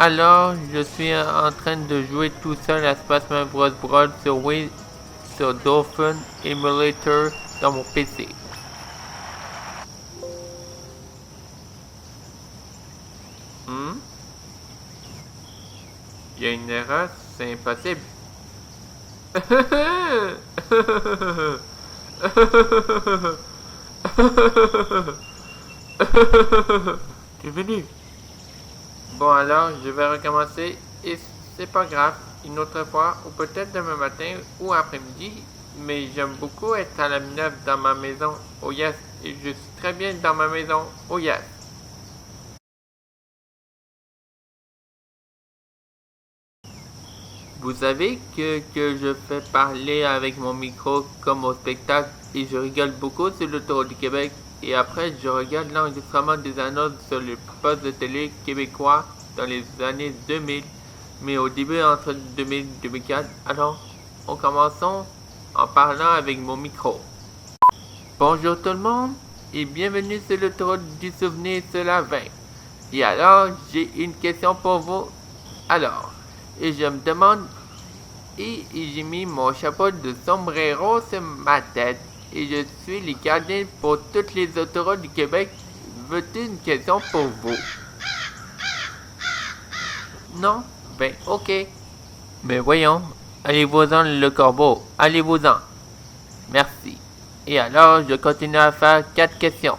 Alors, je suis en train de jouer tout seul à Smash Bros. Sur Wii, sur Dolphin Emulator dans mon PC. Il y a une erreur, c'est impossible. T'es venu. Bon alors, je vais recommencer et c'est pas grave, une autre fois, ou peut-être demain matin ou après-midi, mais j'aime beaucoup être à la manœuvre dans ma maison, oh yes, et je suis très bien dans ma maison, oh yes. Vous savez que je fais parler avec mon micro comme au spectacle et je rigole beaucoup sur l'autoroute du Québec et après je regarde l'enregistrement des annonces sur le poste de télé québécois dans les années 2000, mais au début entre 2000 et 2004. Alors, en commençons en parlant avec mon micro. Bonjour tout le monde et bienvenue sur l'autoroute du souvenir sur la 20. Et alors, j'ai une question pour vous. Alors, et je me demande, et j'ai mis mon chapeau de sombrero sur ma tête, et je suis le gardien pour toutes les autoroutes du Québec. Veux-tu une question pour vous? Non? Ben, ok. Mais voyons, allez-vous-en le corbeau, allez-vous-en. Merci. Et alors, je continue à faire 4 questions.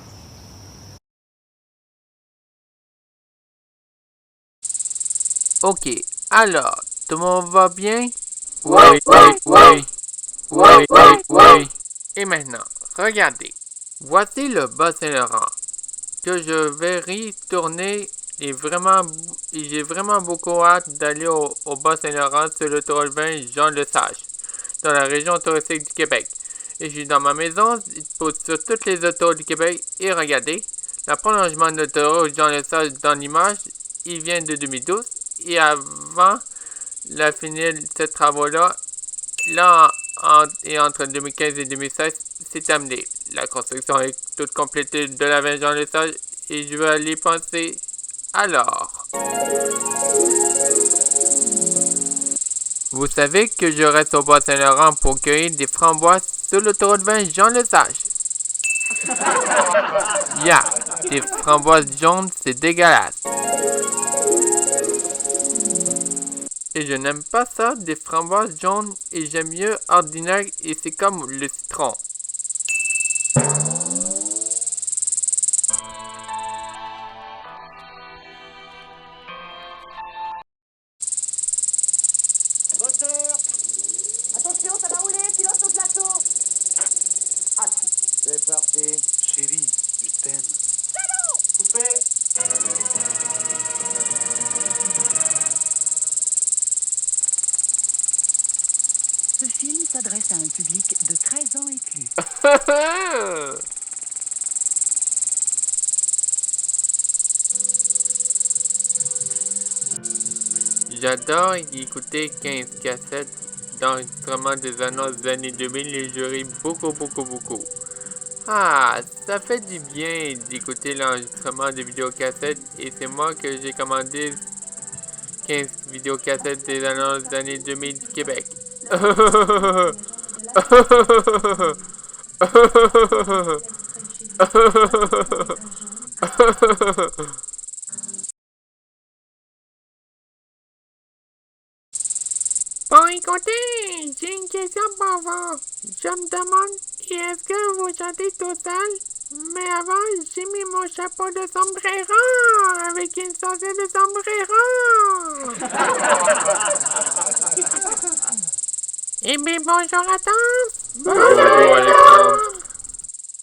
Ok, alors, tout le monde va bien? Oui, oui. Et maintenant, regardez. Voici le Bas-Saint-Laurent que je vais retourner et j'ai vraiment beaucoup hâte d'aller au Bas-Saint-Laurent sur l'autoroute 20 Jean-Lesage dans la région touristique du Québec. Et je suis dans ma maison sur toutes les autoroutes du Québec et regardez, le prolongement de l'autoroute Jean-Lesage dans l'image, il vient de 2012 et avant la finir de ces travaux-là, entre 2015 et 2016, c'est terminé. La construction est toute complétée de la 20 Jean-Lesage et je vais aller penser alors. Vous savez que je reste au Bas-Saint-Laurent pour cueillir des framboises sur l'autoroute 20 Jean-Lesage. Des framboises jaunes, c'est dégueulasse. Et je n'aime pas ça, des framboises jaunes, et j'aime mieux ordinaire et c'est comme le citron. Moteur. Attention, ça va rouler, silence au plateau. C'est parti. Chérie, je t'aime. Coupé. Ce film s'adresse à un public de 13 ans et plus. J'adore écouter 15 cassettes d'enregistrement des annonces des années 2000 et je ris beaucoup. Ah, ça fait du bien d'écouter l'enregistrement des vidéocassettes et c'est moi que j'ai commandé 15 vidéocassettes des annonces des années 2000 du Québec. Bon, écoutez, j'ai une question pour vous. Je me demande, est-ce que vous chantez tout seul? Mais avant, j'ai mis mon chapeau de sombrero avec une sauce de sombrero. Eh bien, bonjour à tous. Bonjour Alexandre.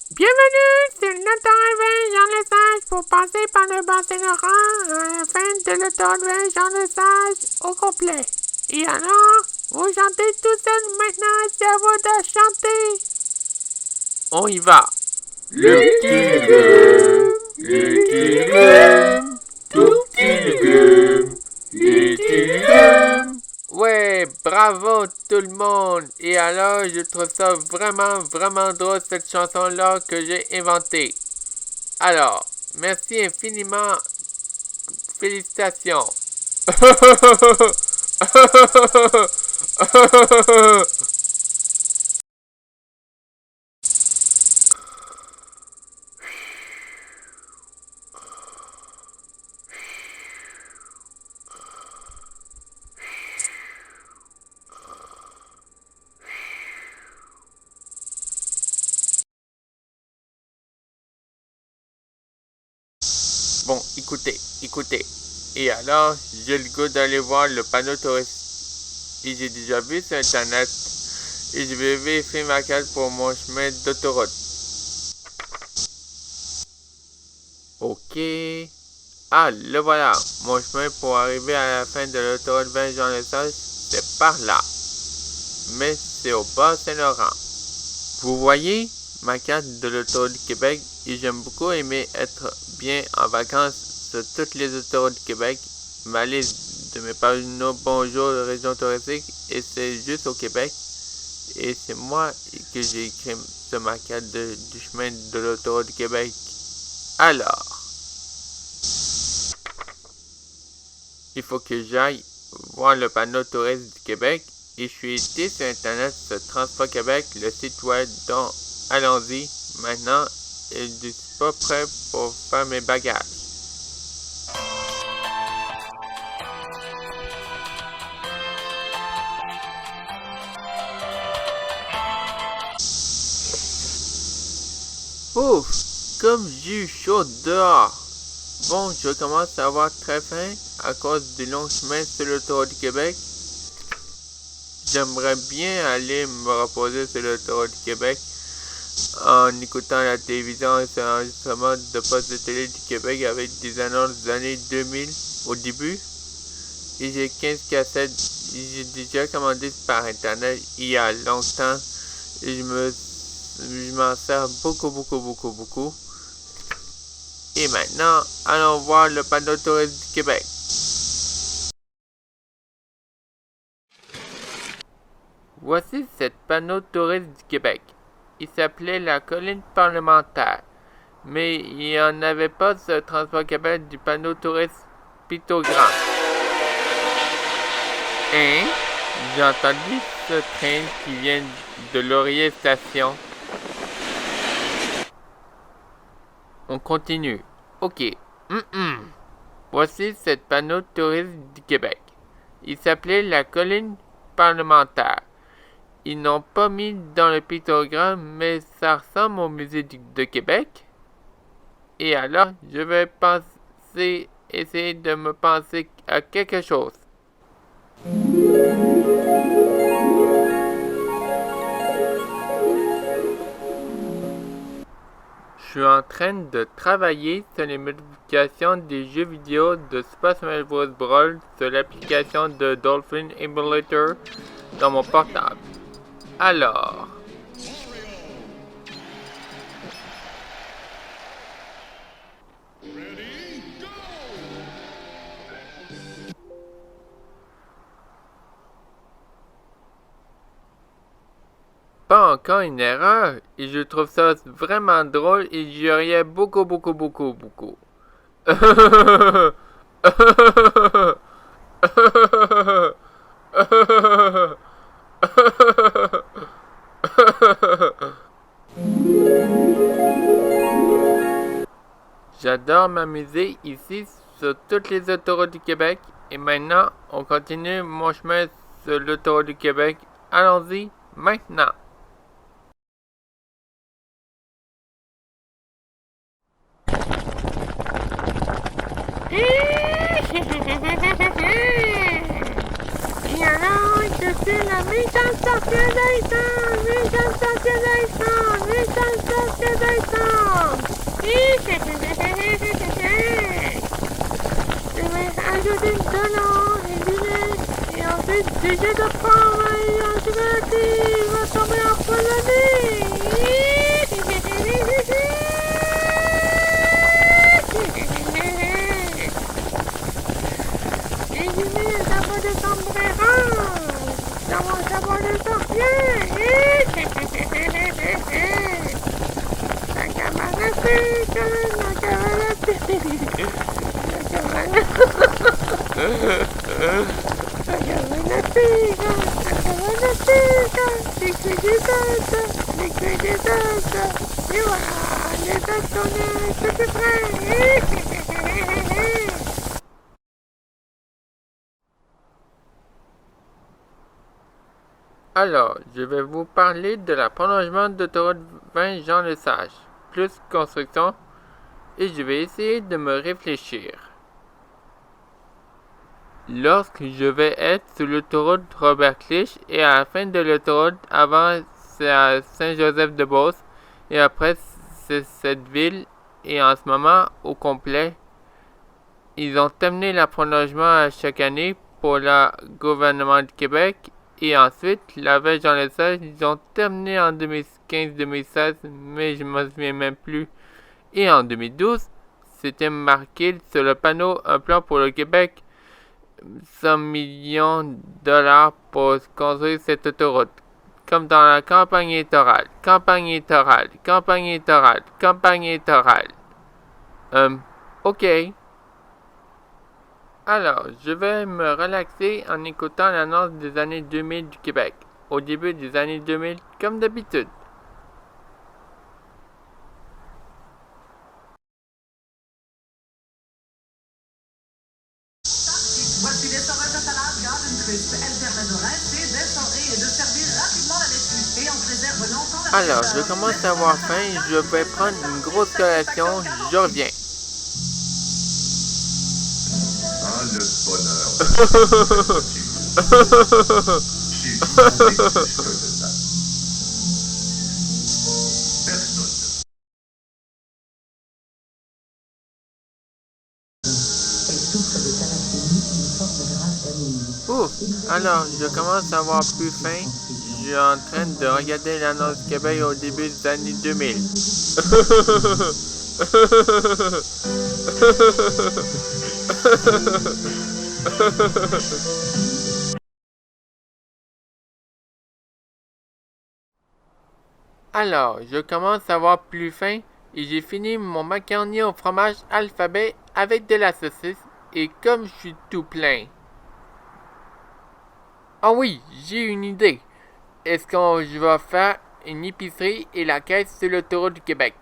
Bienvenue sur l'autoroute Jean-Lesage pour passer par le Bas-Saint-Laurent à la fin de l'autoroute Jean-Lesage au complet. Et alors, vous chantez tout seul maintenant, c'est à vous de chanter. On y va. Le petit légume, tout petit légume. Ouais, bravo tout le monde. Et alors, je trouve ça vraiment drôle cette chanson-là que j'ai inventée. Alors, merci infiniment. Félicitations. Bon, écoutez. Et alors, j'ai le goût d'aller voir le panneau touristique. Et j'ai déjà vu sur internet. Et je vais vérifier ma carte pour mon chemin d'autoroute. Ok. Ah, le voilà. Mon chemin pour arriver à la fin de l'autoroute 20 Jean Lesage, c'est par là. Mais c'est au bas Saint-Laurent. Vous voyez ma carte de l'autoroute du Québec et j'aime beaucoup aimer être bien en vacances sur toutes les autoroutes du Québec. Ma liste de mes pages bonjour de région touristique et c'est juste au Québec. Et c'est moi que j'ai écrit sur ma carte du chemin de l'autoroute du Québec. Alors, il faut que j'aille voir le panneau touriste du Québec et je suis été sur internet sur Transport Québec, le site web dont allons-y maintenant et je suis pas prêt pour faire mes bagages. Ouf, comme j'ai eu chaud dehors. Bon, je commence à avoir très faim à cause du long chemin sur l'autoroute du Québec. J'aimerais bien aller me reposer sur l'autoroute du Québec en écoutant la télévision et sur l'enregistrement de poste de télé du Québec avec des annonces des années 2000 au début. Et j'ai 15 cassettes. J'ai déjà commandé par internet il y a longtemps et je m'en sers beaucoup. Et maintenant, allons voir le panneau touriste du Québec. Voici ce panneau touriste du Québec. Il s'appelait la colline parlementaire. Mais il n'y en avait pas sur Transport Québec du panneau touriste pictogramme. Hein? J'ai entendu ce train qui vient de Laurier Station. On continue. Ok. Voici ce panneau touriste du Québec. Il s'appelait la colline parlementaire. Ils n'ont pas mis dans le pictogramme, mais ça ressemble au musée de Québec. Et alors, je vais essayer de me penser à quelque chose. Je suis en train de travailler sur les modifications des jeux vidéo de Super Smash Bros. Brawl sur l'application de Dolphin Emulator dans mon portable. Alors... Pas encore une erreur, et je trouve ça vraiment drôle et j'y riais beaucoup. J'adore m'amuser ici sur toutes les autoroutes du Québec et maintenant on continue mon chemin sur l'autoroute du Québec. Allons-y maintenant. Et alors, je suis la méchante sorcière d'Alexandre, Je vais ajouter une talon, une lunette, et ensuite des jets de pomme, et ensuite il va tomber empoisonné. Et j'ai mis un sabot de sombrero dans mon sabot de sorcier. La cabane à pique, la cabane à pique. Et voilà, les bâtonnets, c'était prêt. Alors, je vais vous parler de la prolongement d'autoroute 20 Jean Lesage, plus construction, et je vais essayer de me réfléchir. Lorsque je vais être sur l'autoroute Robert Clich et à la fin de l'autoroute, avant c'est à Saint-Joseph-de-Beauce et après c'est cette ville, et en ce moment au complet, ils ont terminé le prolongement à chaque année pour le gouvernement du Québec. Et ensuite, la veille Jean Lesage, ils ont terminé en 2015-2016, mais je me souviens même plus. Et en 2012, c'était marqué sur le panneau un plan pour le Québec, 100 millions de dollars pour construire cette autoroute. Comme dans la campagne électorale. Ok. Alors, je vais me relaxer en écoutant l'annonce des années 2000 du Québec, au début des années 2000, comme d'habitude. Voici des sauvages de salade Garden Crisp. Elle permet de rincer, d'essorer et de servir rapidement la laitue. Et on préserve longtemps la Alors, fraîcheur. je commence à avoir faim, je vais prendre une grosse collation, je reviens. Ah, le bonheur. J'ai vu de ça. Personne. Ouf, alors, je commence à avoir plus faim. Je suis en train de regarder l'annonce du Québec au début des années 2000. Alors, je commence à avoir plus faim et j'ai fini mon macaroni au fromage alphabet avec de la saucisse et comme je suis tout plein. Ah oui, j'ai une idée. Est-ce que je vais faire une épicerie et la caisse sur l'autoroute du Québec?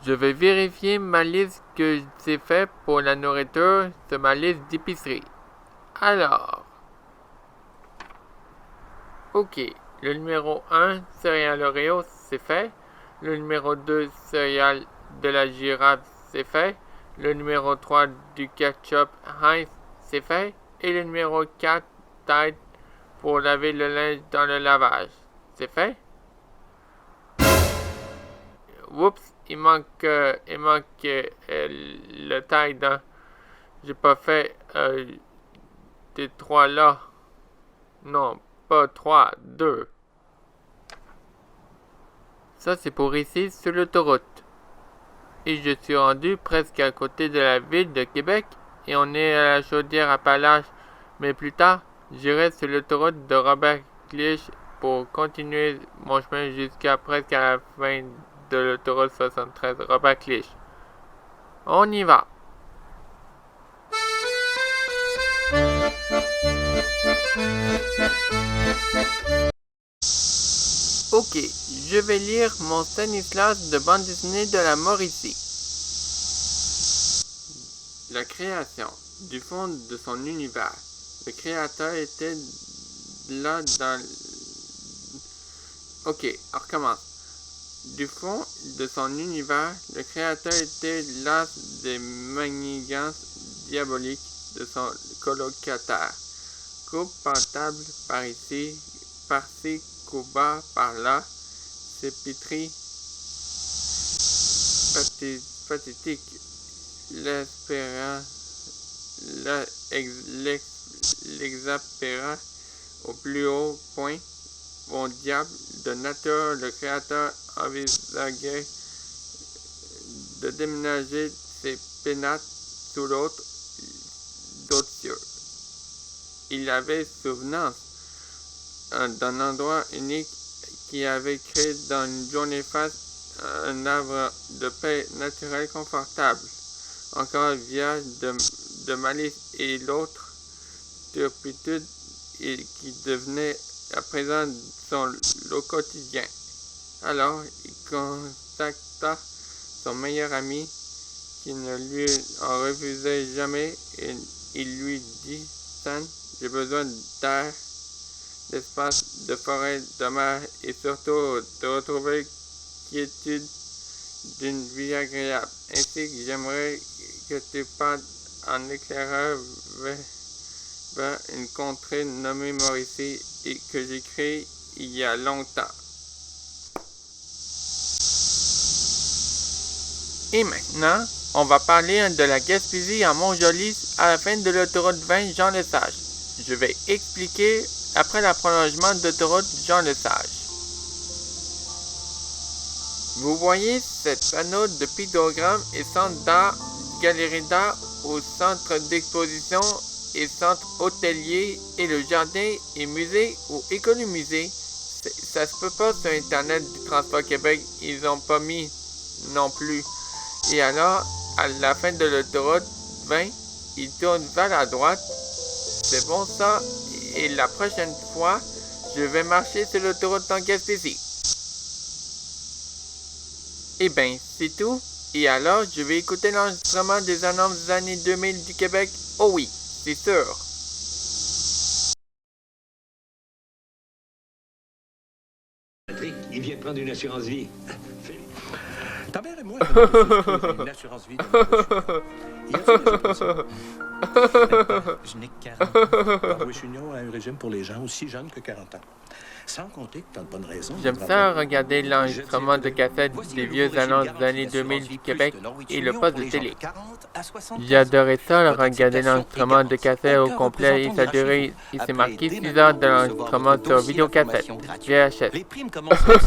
Je vais vérifier ma liste que j'ai faite pour la nourriture sur ma liste d'épicerie. Alors, ok, le numéro 1, céréales Oreo, c'est fait. Le numéro 2, céréales de la girafe, c'est fait. Le numéro 3, du ketchup Heinz, c'est fait. Et le numéro 4, Tide pour laver le linge dans le lavage, c'est fait. Oups, il manque le Tide, hein. J'ai pas fait des 3 là. Non, pas 3, 2. Ça, c'est pour ici, sur l'autoroute. Et je suis rendu presque à côté de la ville de Québec. Et on est à la Chaudière-Appalaches. Mais plus tard, j'irai sur l'autoroute de Robert Clich pour continuer mon chemin jusqu'à presque à la fin de l'autoroute 73 Robert Clich. On y va. Ok, je vais lire mon Stanislas de bande dessinée de la Mauricie. La création. Du fond de son univers. Le créateur était là dans... Ok, on recommence. Du fond de son univers, le créateur était las des manigances diaboliques de son colocataire. Coupe par table par ici, par-ci, coupa par-là, c'est pétri, pathétique, l'exaspéra au plus haut point. Bon diable de nature, le créateur envisageait de déménager ses pénates sous l'autre il avait souvenance d'un endroit unique qui avait créé dans une journée face un havre de paix naturelle confortable. Encore via de malice et l'autre turpitude qui devenait à présent son lot quotidien. Alors il contacta son meilleur ami qui ne lui en refusait jamais et il lui dit: Stan, j'ai besoin d'air, d'espace, de forêt, de mer et surtout de retrouver quiétude d'une vie agréable. Ainsi que j'aimerais que tu partes en éclaireur vers une contrée nommée Mauricie et que j'ai créée il y a longtemps. Et maintenant, on va parler de la Gaspésie en Montjoly à la fin de l'autoroute 20 Jean-Lesage. Je vais expliquer après le prolongement d'autoroute Jean-Lesage. Vous voyez cet panneau de pictogrammes et centre d'art, galerie d'art au centre d'exposition et centre hôtelier et le jardin et musée ou économusée. Ça se peut pas sur Internet du Transport Québec, ils ont pas mis non plus. Et alors, à la fin de l'autoroute 20, il tourne vers la droite. C'est bon ça. Et la prochaine fois, je vais marcher sur l'autoroute en Gaspésie. Eh ben, c'est tout. Et alors, je vais écouter l'enregistrement des annonces des années 2000 du Québec. Oh oui, c'est sûr. Il vient de prendre une assurance vie. Ta mère et moi, une assurance vie. Il y a je n'ai que 40 ans. Louis Chignon a un régime pour les gens aussi jeunes que 40 ans. Sans compter que t'as de bonnes raisons. J'aime ça regarder l'enregistrement de cassette des vieux annonces des années 2000 du Québec et le poste de télé. J'adorais ça, regarder l'enregistrement de cassette au complet et sa durée. Il s'est marqué 6 heures de l'enregistrement sur vidéocassette. VHS. Les primes commencent à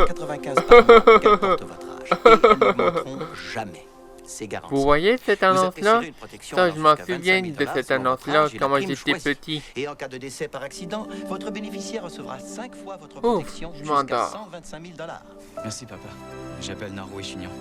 95 par mois, qu'importe votre âge. Et elles n'augmenteront jamais. C'est garanti. Vous voyez cette annonce-là? Ça, je m'en souviens de cette annonce-là quand moi j'étais petit. Et en cas de décès par accident, votre bénéficiaire recevra 5 fois votre protection jusqu'à 125 000 $. Merci, papa. J'appelle Naro et Chignon.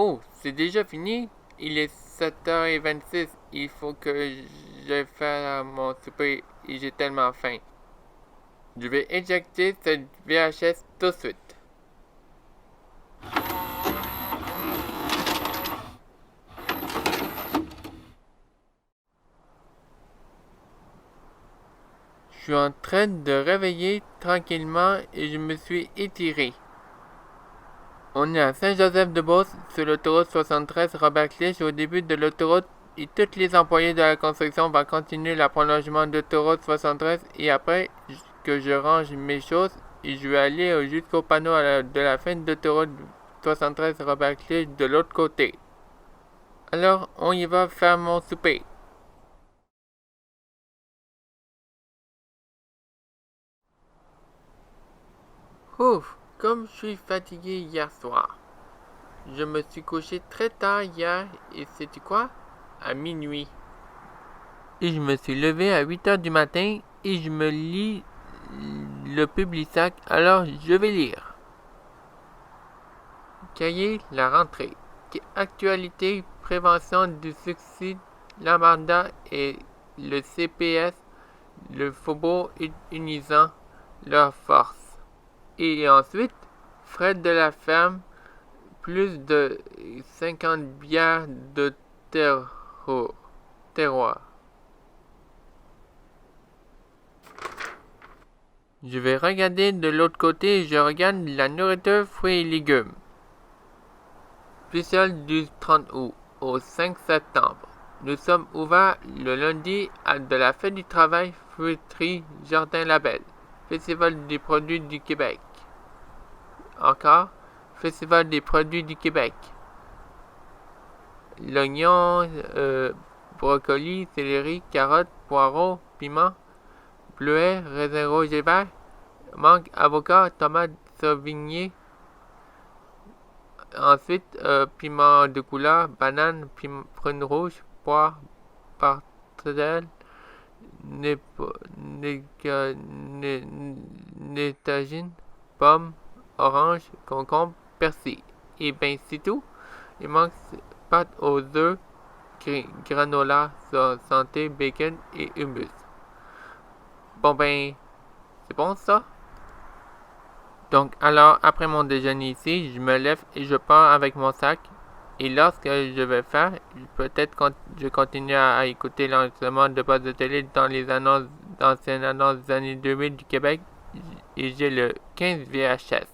Oh, c'est déjà fini? Il est 7h26. Il faut que je fasse mon souper et j'ai tellement faim. Je vais éjecter cette VHS tout de suite. Je suis en train de réveiller tranquillement et je me suis étiré. On est à Saint-Joseph-de-Beauce, sur l'autoroute 73 Robert-Clich, au début de l'autoroute, et tous les employés de la construction vont continuer le prolongement d'autoroute 73 et après que je range mes choses, je vais aller jusqu'au panneau de la fin de l'autoroute 73 Robert-Clich de l'autre côté. Alors, on y va faire mon souper. Ouf! Comme je suis fatigué hier soir. Je me suis couché très tard hier et sais-tu quoi? À minuit. Et je me suis levé à 8 heures du matin et je me lis le Publisac, alors je vais lire. Cahier, la rentrée. Actualité, prévention du suicide, l'Amanda et le CPS, le Faubourg unisant leurs forces. Et ensuite, Fred de la ferme, plus de 50 bières de terroir. Je vais regarder de l'autre côté et je regarde la nourriture, fruits et légumes. Spécial du 30 août au 5 septembre. Nous sommes ouverts le lundi à de la fête du travail, fruiterie, jardin label, Festival des produits du Québec. Encore, Festival des produits du Québec. L'oignon, brocoli, céleri, carottes, poireaux, piment, bleuets, raisin rouge et vert, mangue, avocat, tomate, sauvigné. Ensuite, piment de couleur, banane, prune rouge, poire, partelle, nétagine, pomme, orange, concombre, persil. Et ben c'est tout. Il manque pâte aux œufs, granola, santé, bacon et hummus. Bon ben, c'est bon ça? Donc alors, après mon déjeuner ici, je me lève et je pars avec mon sac. Et lorsque je vais faire, peut-être je continue à écouter l'enregistrement de postes de télé dans les annonces, d'anciennes annonces des années 2000 du Québec. Et j'ai le 15 VHS.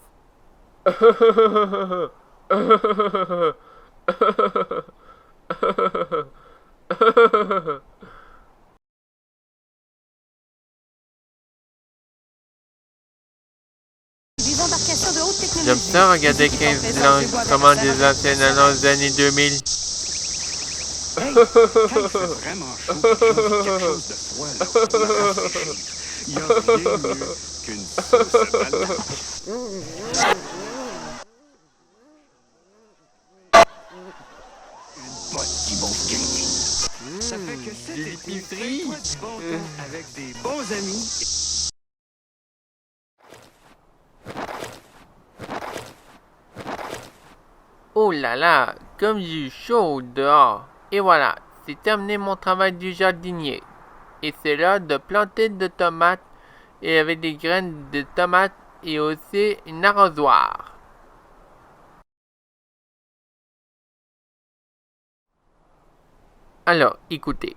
Des embarcations de haute technologie. J'aime ça regarder 15 l'enregistrement des anciennes annonces des années 2000. Hey, quand il fait vraiment chaud, j'ai envie de quelque chose de froid, là, pour me rafraîchir. Il n'y a rien mieux qu'une sauce à banane. Une botte qui vont gagner. Ça fait que cet été, fais-toi du bon temps avec des bons amis. Oh là là, comme j'ai eu chaud dehors. Et voilà, c'est terminé mon travail du jardinier. Et c'est l'heure de planter de tomates et avec des graines de tomates et aussi un arrosoir. Alors, écoutez.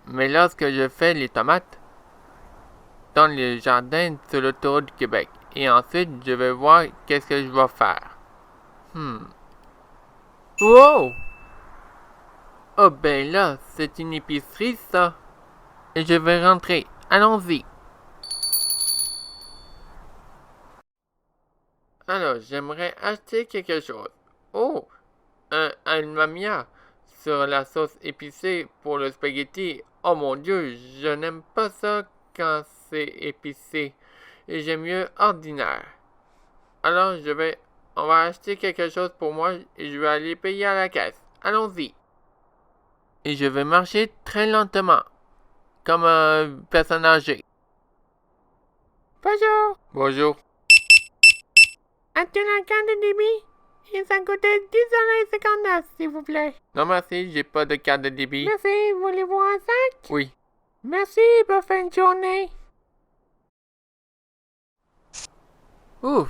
Mais lorsque je fais les tomates dans le jardin sur l'autoroute du Québec, et ensuite je vais voir qu'est-ce que je vais faire. Wow! Oh ben là, c'est une épicerie ça. Et je vais rentrer. Allons-y. Alors, j'aimerais acheter quelque chose. Oh! Un almamia sur la sauce épicée pour le spaghetti. Oh mon Dieu, je n'aime pas ça quand c'est épicé. Et j'aime mieux ordinaire. Alors, on va acheter quelque chose pour moi et je vais aller payer à la caisse. Allons-y. Et je vais marcher très lentement, comme un personne âgée. Bonjour. Bonjour. As-tu la carte de débit? Et ça coûtait 10,59 $, s'il vous plaît. Non merci, j'ai pas de carte de débit. Merci, voulez-vous un sac? Oui. Merci, bonne fin de journée. Ouf,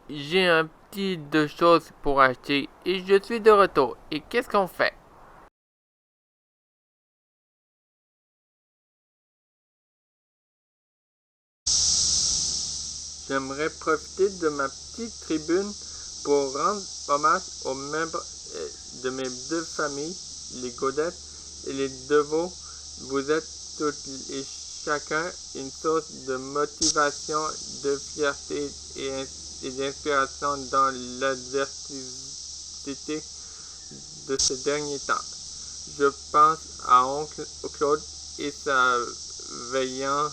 j'ai un petit de choses pour acheter et je suis de retour. Et qu'est-ce qu'on fait? J'aimerais profiter de ma petite tribune pour rendre hommage aux membres de mes deux familles, les Godette et les Deveau. Vous êtes toutes et chacun une source de motivation, de fierté et d'inspiration dans l'adversité de ces derniers temps. Je pense à Oncle Claude et sa veillant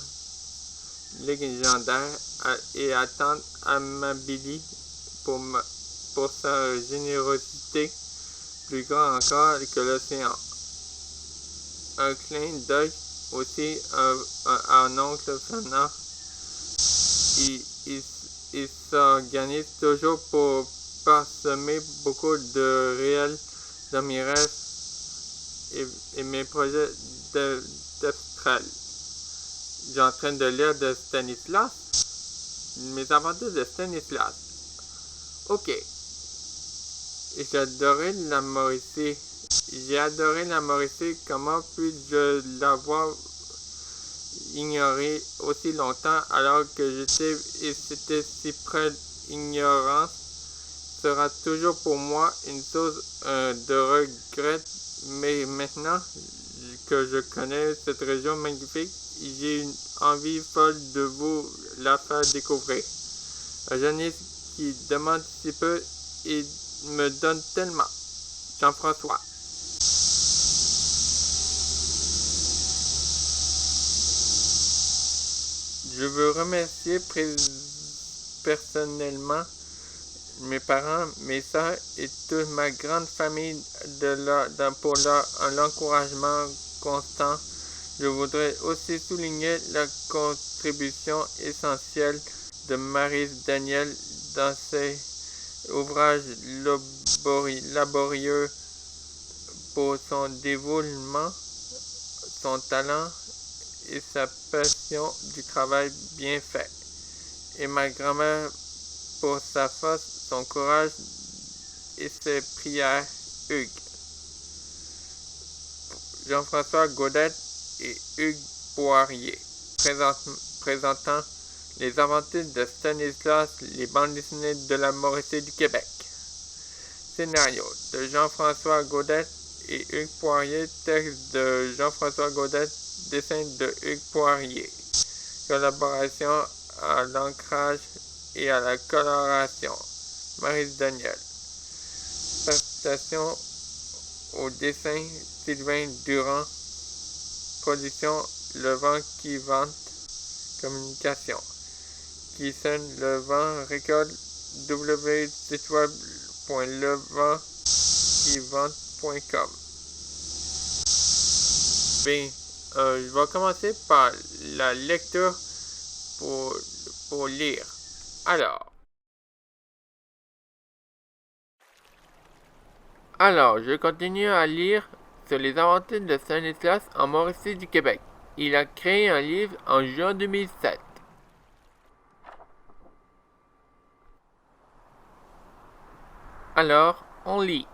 légendaire et à tante Amabilie pour sa générosité plus grande encore que l'océan. Un clin d'œil aussi à un oncle Fernand. Il s'organise toujours pour parsemer beaucoup de réels dans mes rêves et mes projets d'abstral. J'ai en train de lire de Stanislas. Mes aventures de Stanislas. Ok. J'ai adoré la Mauricie. Comment puis-je l'avoir ignoré aussi longtemps alors que c'était si près d'ignorance. sera toujours pour moi une source de regret, mais maintenant que je connais cette région magnifique, j'ai une envie folle de vous la faire découvrir. La jeunesse qui demande si peu et me donne tellement. Jean-François. Je veux remercier personnellement mes parents, mes soeurs et toute ma grande famille pour l'encouragement constant. Je voudrais aussi souligner la contribution essentielle de Maryse Daniel dans ses ouvrages laborieux pour son dévouement, son talent et sa passion du travail bien fait. Et ma grand-mère pour sa force, son courage et ses prières, Hugues. Jean-François Gaudette et Hugues Poirier, présentant les aventures de Stanislas, les bandes dessinées de la Mauricie du Québec. Scénario de Jean-François Gaudette et Hugues Poirier, texte de Jean-François Gaudette, dessin de Hugues Poirier. Collaboration à l'ancrage et à la coloration, Maryse Daniel. Participation au dessin, Sylvain Durand. Production, Le Vent qui Vente. Communication, qui sonne Le Vent récolte, www.leventquivente.com. Bien, je vais commencer par la lecture pour lire. Alors, je continue à lire sur les aventures de Stanislas en Mauricie du Québec. Il a créé un livre en juin 2007. Alors, on lit.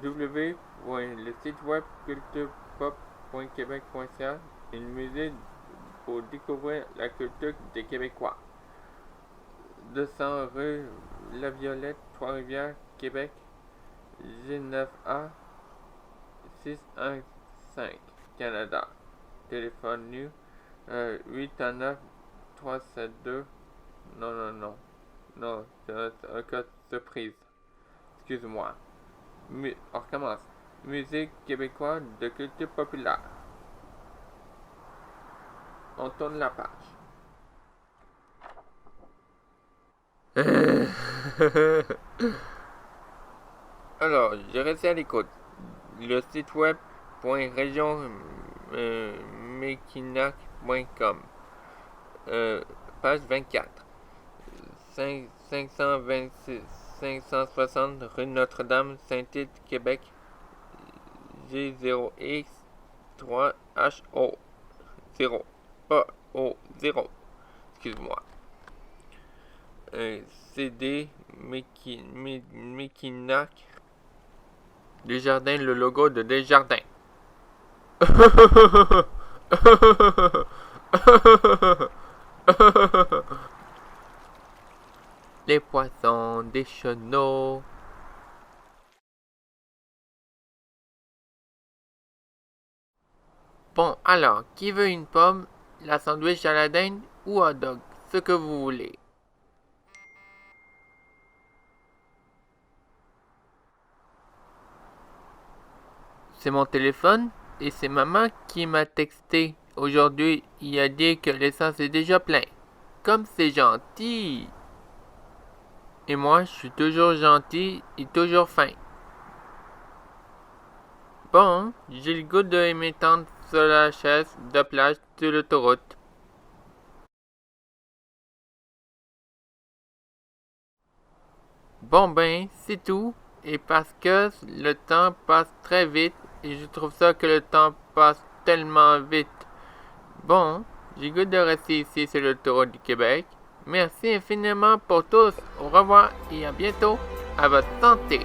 Le site web culturepop.quebec.ca, une musée pour découvrir la culture des Québécois. 200 rue La Violette, Trois-Rivières, Québec, G9A 615, Canada. Téléphone nu 819 372. Non, c'est un code surprise. Excuse-moi. On recommence. Musée québécois de culture populaire. On tourne la page. Alors, je reste à l'écoute. Le site web .region-mekinac.com, page 24, 560 rue Notre-Dame, Saint-Tite, Québec, G0X3HO 0, pas O 0, excuse-moi. CD Mekinac Desjardins, le logo de Desjardins. Les poissons des chenaux. Bon, alors, qui veut une pomme, la sandwich à la dinde ou hot dog, ce que vous voulez. C'est mon téléphone et c'est maman qui m'a texté. Aujourd'hui, il a dit que l'essence est déjà plein. Comme c'est gentil. Et moi, je suis toujours gentil et toujours fin. Bon, j'ai le goût de m'étendre sur la chaise de plage sur l'autoroute. Bon ben, c'est tout. Et parce que le temps passe très vite, et je trouve ça que le temps passe tellement vite. Bon, j'ai goût de rester ici sur l'autoroute du Québec. Merci infiniment pour tous. Au revoir et à bientôt. À votre santé.